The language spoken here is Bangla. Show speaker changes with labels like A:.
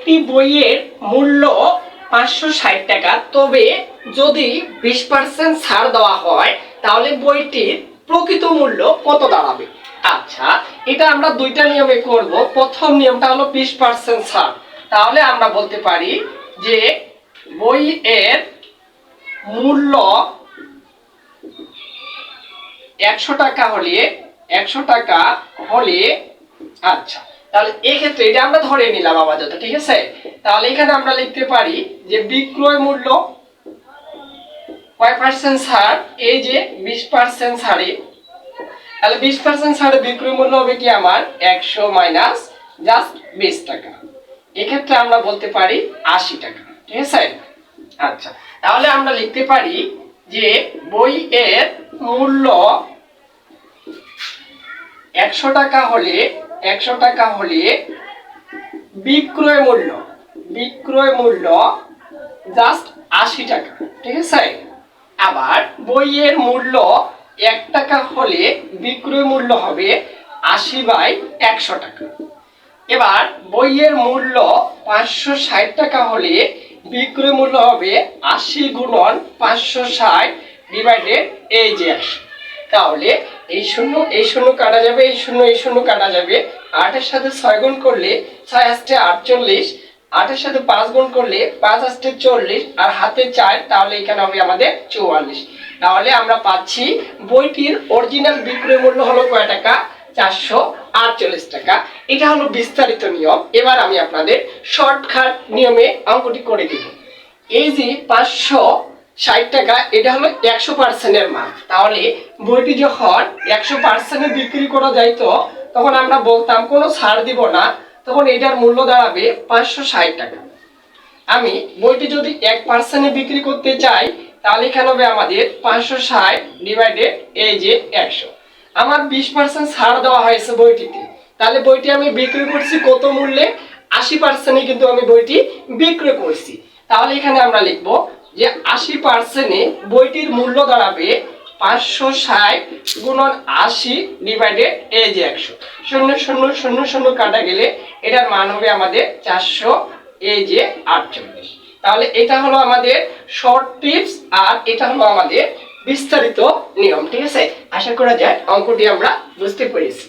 A: একটি বইয়ের মূল্য 560 টাকা, তবে যদি 20% ছাড় দেওয়া হয় তাহলে বইটির প্রকৃত মূল্য কত দাঁড়াবে? আচ্ছা, এটা আমরা দুইটা নিয়মে করব। প্রথম নিয়মটা হলো 20% ছাড়। তাহলে আমরা বলতে পারি যে বইয়ের মূল্য 100 টাকা হলে আচ্ছা, তাহলে এই ক্ষেত্রে এটা আমরা ধরে নিলাম আপাতত, ঠিক আছে। তাহলে এখানে আমরা লিখতে পারি যে বিক্রয় মূল্য কয় পার্সেন্ট ছাড়, এই যে 20% ছাড়ে, তাহলে 20% ছাড়ে বিক্রয় মূল্য হবে কি আমার 100 মাইনাস জাস্ট 20 টাকা। এক্ষেত্রে আমরা বলতে পারি 80 টাকা, ঠিক আছে। আচ্ছা, তাহলে আমরা লিখতে পারি যে বইয়ের মূল্য 100 টাকা হলে বিক্রয় মূল্য জাস্ট 80 টাকা, ঠিক আছে। আবার বইয়ের মূল্য 1 টাকা হলে বিক্রয় মূল্য হবে 80/100 টাকা। এবার বইয়ের মূল্য 560 টাকা হলে বিক্রয় মূল্য হবে 80 গুণন 560 ডিভাইডেড এই যে 100। তাহলে এই শূন্য কাটা যাবে, এই শূন্য কাটা যাবে। 8 এর সাথে 6 গুণ করলে 6 আসছে 48, 8 এর সাথে 5 গুণ করলে 5 আসছে 40, আর হাতে 4, তাহলে এখানে হবে আমাদের 44। তাহলে আমরা পাচ্ছি বইটির অরিজিনাল বিক্রয় মূল্য হলো কয় টাকা? 448 টাকা। এটা হলো বিস্তারিত নিয়ম। এবার আমি আপনাদের শর্টকাট নিয়মে অঙ্কটি করে দিব। এই যে 560 টাকা, এটা হলো 100% এর মান। তাহলে বইটি যখন 100% বিক্রি করা যাইতো তখন আমরা বলতাম কোনো ছাড় দিব না, তখন এটার মূল্য দাঁড়াবে 560 টাকা। আমি বইটি যদি 1% বিক্রি করতে চাই তাহলে এখানে হবে আমাদের 560 ডিভাইডেড এই যে 100। আমার 20% ছাড় দেওয়া হয়েছে বইটিতে, তাহলে বইটি আমি বিক্রি করছি কত মূল্যে? 80%-এ কিন্তু আমি বইটি বিক্রি করছি। তাহলে এখানে আমরা লিখব যে 80%-এ বইটির মূল্য দাঁড়াবে 560 গুণন 80 ডিভাইডেড এই যে 100। 0 কাটা গেলে এটার মান হবে আমাদের 400 এই যে 48। তাহলে এটা হলো আমাদের শর্ট টিপস, আর এটা হলো আমাদের বিস্তারিত নিয়ম, ঠিক আছে। আশা করা যায় অঙ্কটি আমরা বুঝতে পেরেছি।